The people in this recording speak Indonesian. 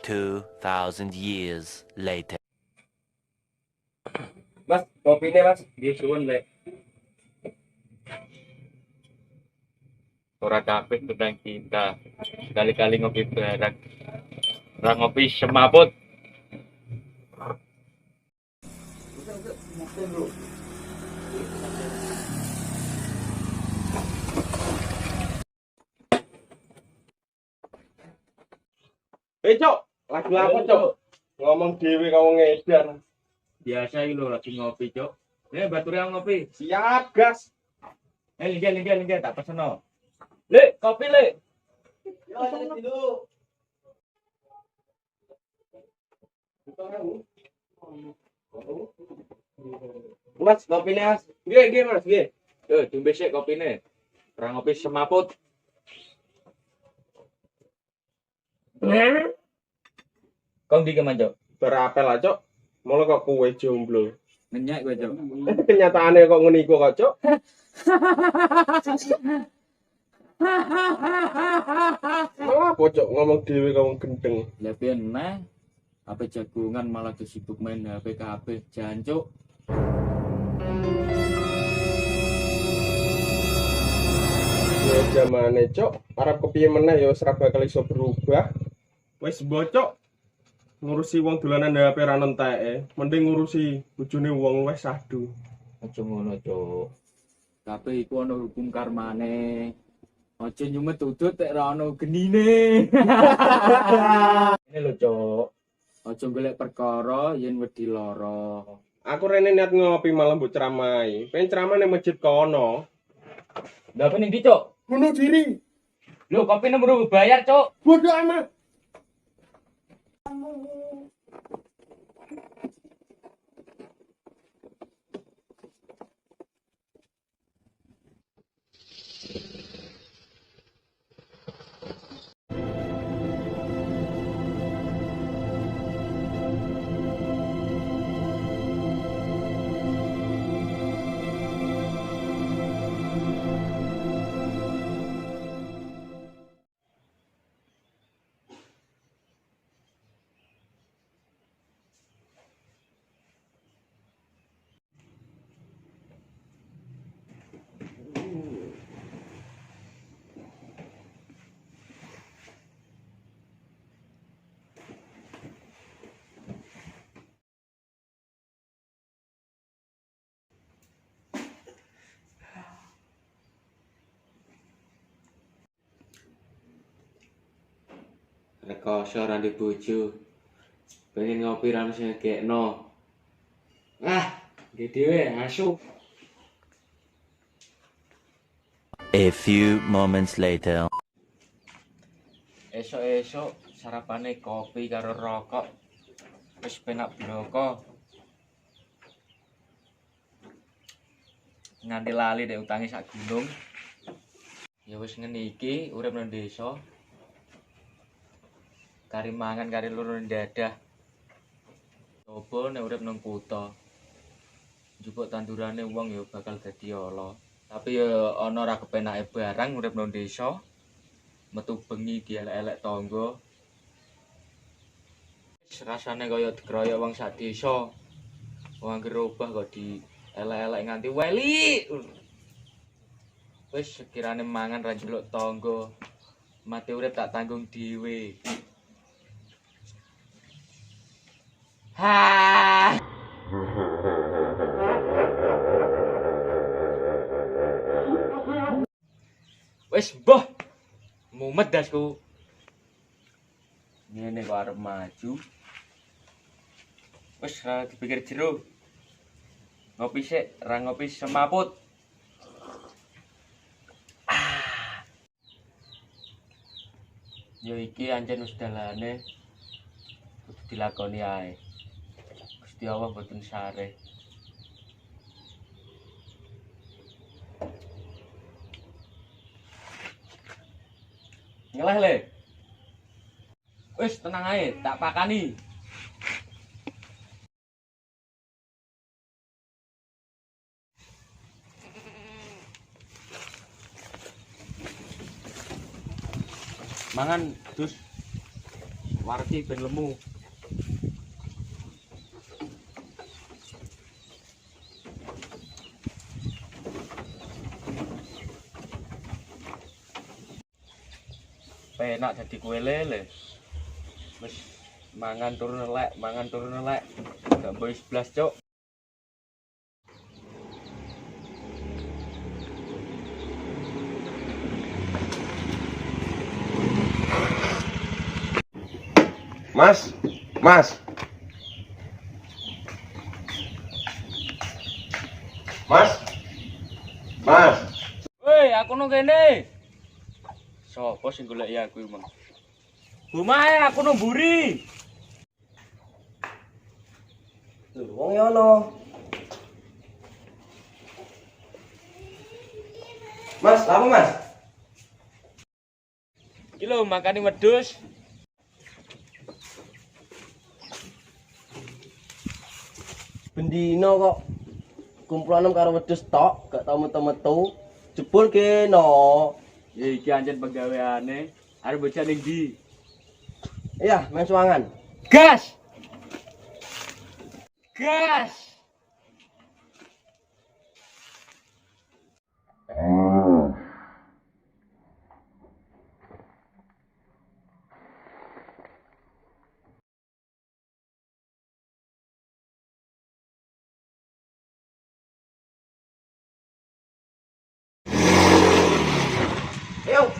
2,000 years later. Mas, kopinya mas, di suwun le. Ora kabeh tentang kita. Kali-kali ngopi bareng. Ora ngopi semaput. Cok, lagi apa, Cok? Ngomong dhewe kamu ngedan. Biasa iki lho lagi ngopi, Cuk. Bature ngopi. Siap, gas. Linggih tak peseno. Lek, kopi, Lek. Yo, ada dulu. Mas, kopinya, Mas. Nggih, Mas, nggih. Yo, jumbe sik kopine. Ora ngopi semaput. Kong di keman, Cuk. Berapel lah, Cok. Mula kok kowe jomblo. Nenyak kowe, Cuk. Kenyataane kok ngene iku kok, Cok. Malah pocok ngomong dhewe kamu gendeng. Lah ben meh. HP jagungan malah sibuk main HP kabeh, jancuk. Ya zamane, Cok. Arep kepiye meneh ya ora bakal iso berubah. Wis bocok. Ngurusi wong dolanan HP ra nenteke. Mending ngurusi bojone wong wis sadu. Aja ngono, Cuk. Kabeh iku ana hukum karmane. Aja nyumet udut nek ora ana genine. Ini lho, Cuk. Aja golek perkara yen wedi lara. Aku rene niat ngopi malah mbok ceramai. Pengen ceramah ning masjid kono. Lah apa ning ndi, Cuk? Bunuh diri. Lho, kopi nomor bayar, Cuk. Bodoh amat. Rekoso ora di bojo. Pengen ngopi ra sing ngekno. Ah, nggih dhewe asu. A few moments later. Esok-esok sarapane kopi karo rokok. Wis penak bloko. Nganti lali dek utangi sak gunung. Ya wis ngene iki urip nang desa. Kari mangan kari loro dadah. Coba nek urip nang kutha. Njupuk tandurane wong ya bakal dadi ala. Tapi ya ana ora kepenake barang urip nang desa. Metu bengi dielek-elek tangga. Rasane kaya dikeroyok wong sak desa. Wong anggere obah kok dielek-elek nganti weli. Wis sekirane mangan ra njeluk tangga. Mati urip tak tanggung dhewe. Ha. Wis mbah. Mumet dasku. Ngene kok arep maju. Wis ra dipikir jero. Ngopi sik, ra ngopi semaput. Yo iki anjen wis dalane kudu dilakoni ae. Gusti Allah boten sare. Ngeleh le. Wis tenang ae, tak pakani. Mangan, Dus. warki ben lemu. Penak dadi kue lele. Wis mangan turun elek, mangan turun elek. Gak mbok 11, Cuk. Mas, Mas. Mas. Mas. Woi, aku nang kene. Sopo sing golek ya aku emang? Bumae aku nang mburi. Wong ya ono. Mas, apa Mas? Iki lho makani wedhus. Bendino kok kumpulan karo wedhus tok, gak tau metu-metu. Jebul kene. Ya iki anjen penggaweane. Arep bocah ning ndi? Iya, main suangan. Gas. Gas. Ayo.